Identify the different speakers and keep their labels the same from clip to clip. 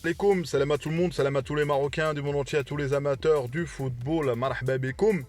Speaker 1: Alaikum, salam à tout le monde, salam à tous les Marocains du monde entier, à tous les amateurs du football, marhaba bikoum.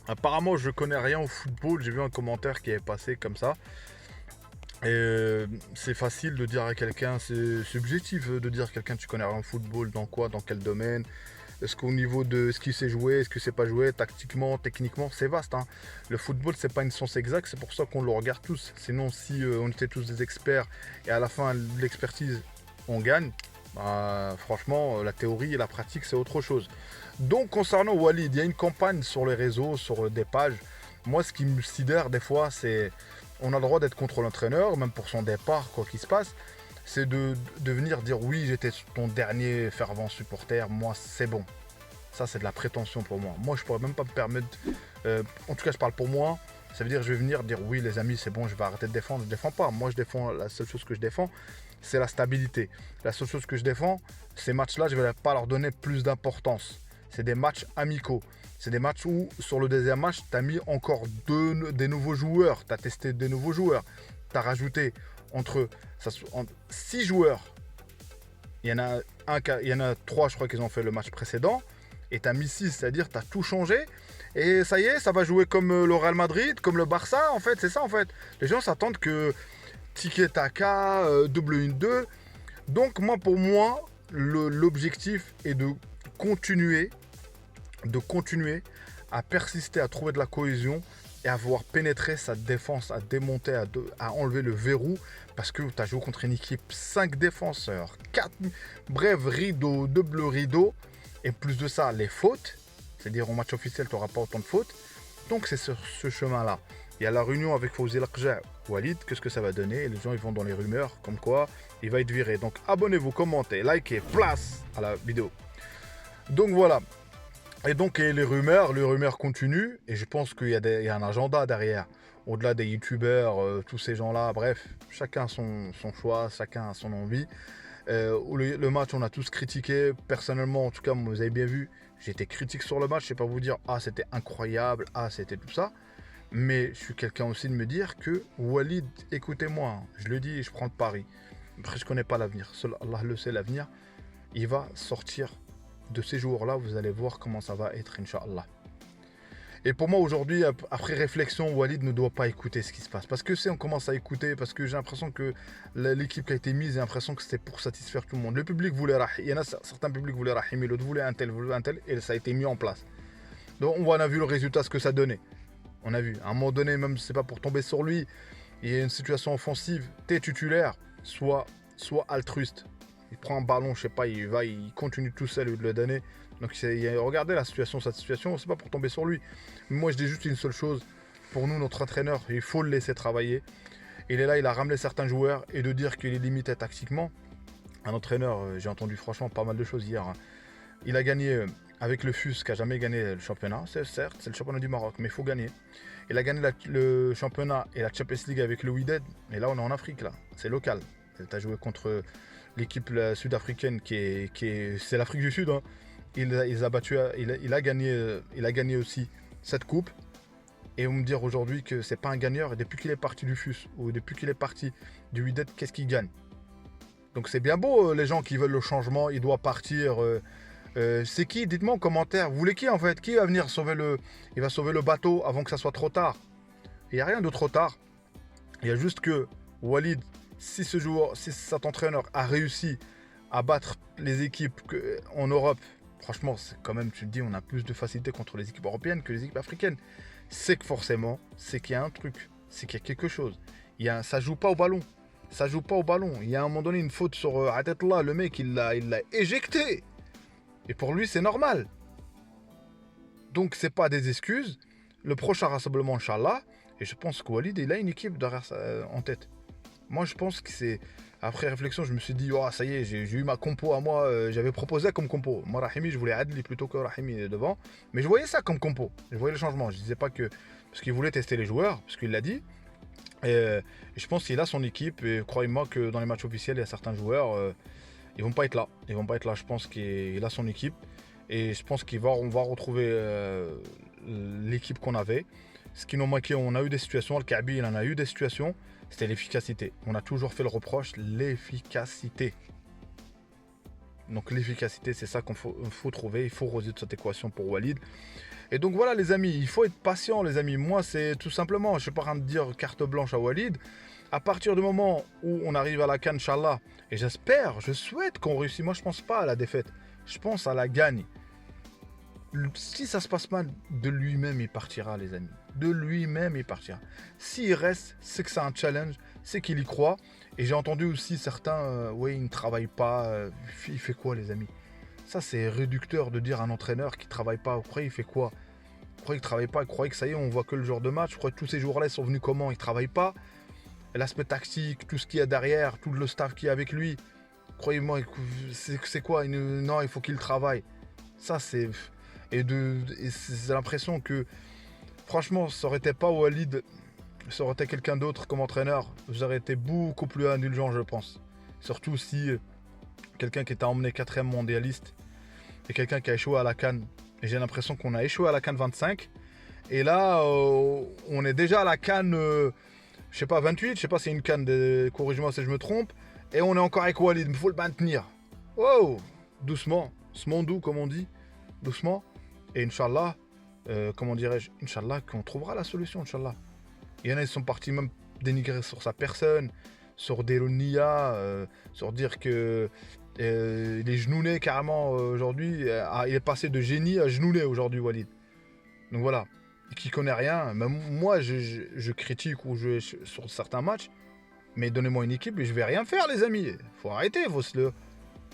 Speaker 1: Apparemment, je connais rien au football, j'ai vu un commentaire qui est passé comme ça. Et c'est facile de dire à quelqu'un, c'est subjectif de dire à quelqu'un tu connais rien au football, dans quoi, dans quel domaine. Est-ce qu'au niveau de ce qu'il sait jouer, est-ce que c'est pas joué, tactiquement, techniquement, c'est vaste. Hein. Le football, c'est pas une science exacte, c'est pour ça qu'on le regarde tous. Sinon, si on était tous des experts et à la fin de l'expertise, on gagne, bah, franchement, la théorie et la pratique, c'est autre chose. Donc, concernant Walid, il y a une campagne sur les réseaux, sur des pages. Moi, ce qui me sidère des fois, c'est on a le droit d'être contre l'entraîneur, même pour son départ, quoi qu'il se passe. C'est de venir dire oui, j'étais ton dernier fervent supporter, moi c'est bon. Ça, c'est de la prétention pour moi. Moi, je pourrais même pas me permettre. En tout cas, je parle pour moi. Ça veut dire je vais venir dire oui, les amis, c'est bon, je vais arrêter de défendre. Je ne défends pas. Moi, je défends. La seule chose que je défends, c'est la stabilité. La seule chose que je défends, ces matchs-là, je ne vais pas leur donner plus d'importance. C'est des matchs amicaux. C'est des matchs où, sur le deuxième match, tu as mis encore des nouveaux joueurs. Tu as testé des nouveaux joueurs. Tu as rajouté entre 6 joueurs. Il y en a 3, je crois, qu'ils ont fait le match précédent. Et tu as mis 6, c'est-à-dire tu as tout changé. Et ça y est, ça va jouer comme le Real Madrid, comme le Barça, en fait. C'est ça, en fait. Les gens s'attendent que Tiki Taka, double 1-2. Donc, pour moi, l'objectif est continuer, de continuer à persister, à trouver de la cohésion et à voir pénétrer sa défense, à démonter, à enlever le verrou. Parce que tu as joué contre une équipe 5 défenseurs, 4, bref, rideau, double rideau. Et plus de ça, les fautes. C'est-à-dire au match officiel, tu n'auras pas autant de fautes. Donc c'est sur ce chemin-là. Il y a la réunion avec Fawzi Lakja, Walid, qu'est-ce que ça va donner? Et les gens ils vont dans les rumeurs, comme quoi il va être viré. Donc abonnez-vous, commentez, likez, place à la vidéo. Donc voilà. Et donc les rumeurs continuent. Et je pense qu'il y a un agenda derrière. Au-delà des youtubeurs, tous ces gens-là, bref, chacun son choix, chacun son envie. Le match, on a tous critiqué. Personnellement, en tout cas, vous avez bien vu, j'étais critique sur le match. Je ne sais pas vous dire, ah, c'était incroyable, ah, c'était tout ça. Mais je suis quelqu'un aussi de me dire que Walid, écoutez-moi, hein, je le dis et je prends le pari. Après, je ne connais pas l'avenir. Seul Allah le sait, l'avenir. Il va sortir de ces jours-là. Vous allez voir comment ça va être, Inch'Allah. Et pour moi aujourd'hui, après réflexion, Walid ne doit pas écouter ce qui se passe. Parce que si on commence à écouter, parce que j'ai l'impression que l'équipe qui a été mise, j'ai l'impression que c'était pour satisfaire tout le monde. Le public voulait Rahim, il y en a certains publics voulaient Rahim, l'autre voulait un tel, et ça a été mis en place. Donc on a vu le résultat, ce que ça donnait. On a vu, à un moment donné, même si c'est pas pour tomber sur lui, il y a une situation offensive, t'es titulaire, soit altruiste. Il prend un ballon, je sais pas, il continue tout seul de le donner. Donc regardez la situation, cette situation, c'est pas pour tomber sur lui. Moi je dis juste une seule chose, pour nous notre entraîneur, il faut le laisser travailler. Il est là, il a ramené certains joueurs et de dire qu'il est limité tactiquement. Un entraîneur, j'ai entendu franchement pas mal de choses hier. Hein. Il a gagné avec le FUS qui a jamais gagné le championnat, certes, c'est le championnat du Maroc, mais il faut gagner. Il a gagné le championnat et la Champions League avec le Wydad, et là on est en Afrique, là, c'est local. Tu as joué contre l'équipe sud-africaine c'est l'Afrique du Sud. Hein. Il a gagné aussi cette coupe. Et on me dire aujourd'hui que c'est pas un gagneur. Et depuis qu'il est parti du FUS ou depuis qu'il est parti du Wydad, qu'est-ce qu'il gagne? Donc c'est bien beau les gens qui veulent le changement. Il doit partir. C'est qui? Dites-moi en commentaire. Vous voulez qui en fait? Qui va venir Il va sauver le bateau avant que ça soit trop tard. Il n'y a rien de trop tard. Il y a juste que Walid, si cet entraîneur a réussi à battre les équipes en Europe, franchement, c'est quand même, tu te dis, on a plus de facilité contre les équipes européennes que les équipes africaines. C'est que forcément, c'est qu'il y a un truc, c'est qu'il y a quelque chose. Ça joue pas au ballon. Ça joue pas au ballon. Il y a à un moment donné une faute sur Atetla, le mec, il l'a éjecté. Et pour lui, c'est normal. Donc, c'est pas des excuses. Le prochain rassemblement, Inch'Allah, et je pense que Walid, il a une équipe derrière en tête. Moi, je pense que c'est... Après réflexion, je me suis dit, oh, ça y est, j'ai eu ma compo à moi. J'avais proposé comme compo. Moi, Rahimi, je voulais Adli plutôt que Rahimi devant. Mais je voyais ça comme compo. Je voyais le changement. Je disais pas que... Parce qu'il voulait tester les joueurs, parce qu'il l'a dit. Et je pense qu'il a son équipe. Et croyez-moi que dans les matchs officiels, il y a certains joueurs... ils vont pas être là. Ils vont pas être là. Je pense qu'il a son équipe. Et je pense qu'on va retrouver l'équipe qu'on avait. Ce qui nous manquait, on a eu des situations. Le Kabi, il en a eu des situations. C'était l'efficacité. On a toujours fait le reproche, l'efficacité. Donc l'efficacité, c'est ça faut trouver. Il faut résoudre cette équation pour Walid. Et donc voilà les amis, il faut être patient les amis. Moi c'est tout simplement, je ne suis pas en train de dire carte blanche à Walid. À partir du moment où on arrive à la CAN, Inch'Allah, et j'espère, je souhaite qu'on réussisse. Moi je pense pas à la défaite, je pense à la gagne. Si ça se passe mal, de lui-même il partira les amis. De lui-même il partira. S'il reste, c'est que c'est un challenge, c'est qu'il y croit. Et j'ai entendu aussi certains, oui il ne travaille pas, il fait quoi les amis? Ça c'est réducteur de dire à un entraîneur qui ne travaille pas. Vous croyez il fait quoi? Vous croyez qu'il ne travaille pas? Vous croyez que ça y est on voit que le jour de match? Vous croyez que tous ces jours-là ils sont venus comment? Ils ne travaillent pas? L'aspect tactique, tout ce qu'il y a derrière, tout le staff qui est avec lui. Croyez-moi, c'est quoi? Non, il faut qu'il travaille. Ça c'est... Et c'est l'impression que, franchement, ça aurait été pas Walid, ça aurait été quelqu'un d'autre comme entraîneur, j'aurais été beaucoup plus indulgent, je pense. Surtout si quelqu'un qui était emmené 4e mondialiste et quelqu'un qui a échoué à la CAN. Et j'ai l'impression qu'on a échoué à la CAN 25. Et là, on est déjà à la CAN, je sais pas, 28, je sais pas si c'est une CAN, corrige-moi si je me trompe. Et on est encore avec Walid, il faut le maintenir. Wow, doucement, smondou comme on dit, doucement. Et Inch'Allah, comment dirais-je, Inch'Allah, qu'on trouvera la solution, Inch'Allah. Il y en a qui sont partis même dénigrer sur sa personne, sur des Nia, sur dire que il est genouné carrément aujourd'hui. Il est passé de génie à genouné aujourd'hui, Walid. Donc voilà, qui connaît rien. Même moi, je critique ou sur certains matchs, mais donnez-moi une équipe et je vais rien faire, les amis. Faut arrêter,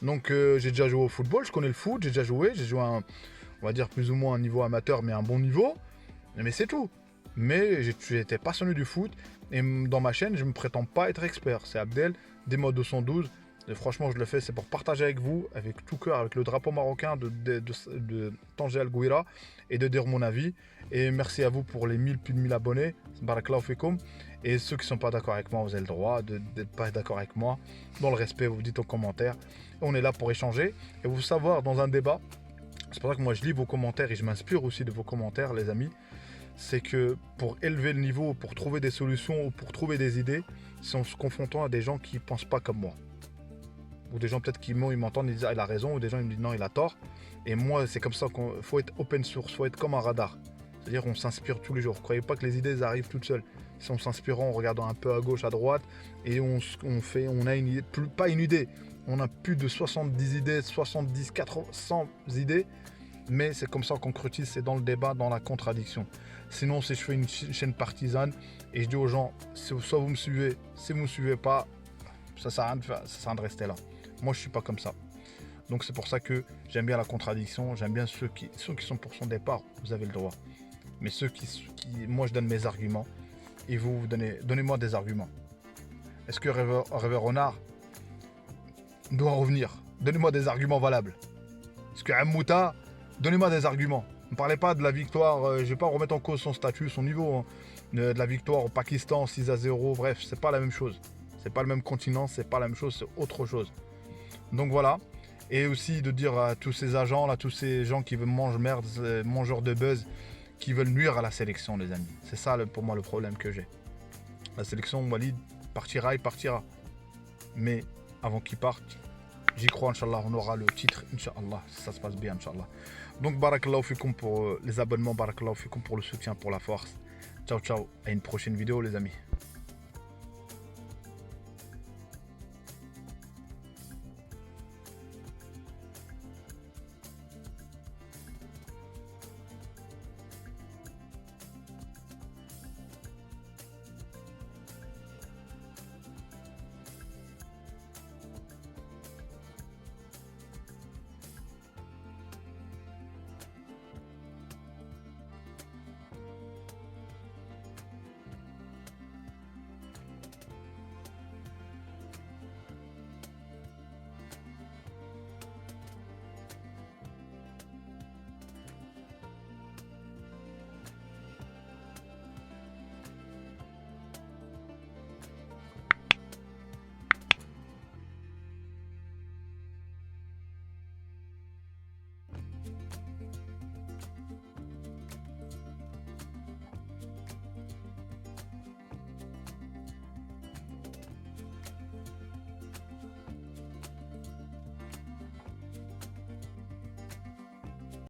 Speaker 1: Donc j'ai déjà joué au football, je connais le foot, j'ai déjà joué on va dire plus ou moins un niveau amateur, mais un bon niveau. Mais c'est tout. Mais j'étais passionné du foot. Et dans ma chaîne, je ne me prétends pas être expert. C'est Abdel, Demo 212. Et franchement, je le fais, c'est pour partager avec vous, avec tout cœur, avec le drapeau marocain de Tanger Al Gouira, et de dire mon avis. Et merci à vous pour les plus de 1000 abonnés. Barakallahu fikoum. Et ceux qui ne sont pas d'accord avec moi, vous avez le droit d'être pas d'accord avec moi. Dans le respect, vous dites en commentaire. Et on est là pour échanger. Et vous savoir, dans un débat, c'est pour ça que moi je lis vos commentaires et je m'inspire aussi de vos commentaires, les amis. C'est que pour élever le niveau, pour trouver des solutions ou pour trouver des idées, c'est en se confrontant à des gens qui ne pensent pas comme moi. Ou des gens peut-être qui m'entendent, ils disent ah, il a raison, ou des gens ils me disent non, il a tort. Et moi, c'est comme ça qu'il faut être open source, il faut être comme un radar. C'est-à-dire on s'inspire tous les jours. Ne croyez pas que les idées arrivent toutes seules. C'est en s'inspirant, en regardant un peu à gauche, à droite, et on a une idée, pas une idée, on a plus de 70 idées, 70, 80, 100 idées, mais c'est comme ça qu'on concrétise, c'est dans le débat, dans la contradiction. Sinon, si je fais une chaîne partisane et je dis aux gens, soit vous me suivez, si vous ne me suivez pas, ça sert à rien de faire, ça sert à rien de rester là. Moi, je suis pas comme ça. Donc c'est pour ça que j'aime bien la contradiction, j'aime bien ceux qui sont pour son départ, vous avez le droit. Mais ceux qui moi je donne mes arguments, et vous donnez-moi des arguments. Est-ce que Rêver Renard doit revenir? Donnez-moi des arguments valables. Est-ce que Mouta, donnez-moi des arguments. Ne parlez pas de la victoire, je ne vais pas remettre en cause son statut, son niveau, hein. De la victoire au Pakistan 6-0, bref, c'est pas la même chose. C'est pas le même continent, c'est pas la même chose, c'est autre chose. Donc voilà. Et aussi de dire à tous ces agents, là, tous ces gens qui mangent merde, mangeurs de buzz, qui veulent nuire à la sélection, les amis. C'est ça pour moi le problème que j'ai. La sélection, Walid partira, il partira. Mais avant qu'il parte, j'y crois, Inch'Allah, on aura le titre, Inch'Allah, si ça se passe bien, Inch'Allah. Donc, barakallahu fikoum pour les abonnements, barakallahu fikoum pour le soutien, pour la force. Ciao, ciao, à une prochaine vidéo, les amis.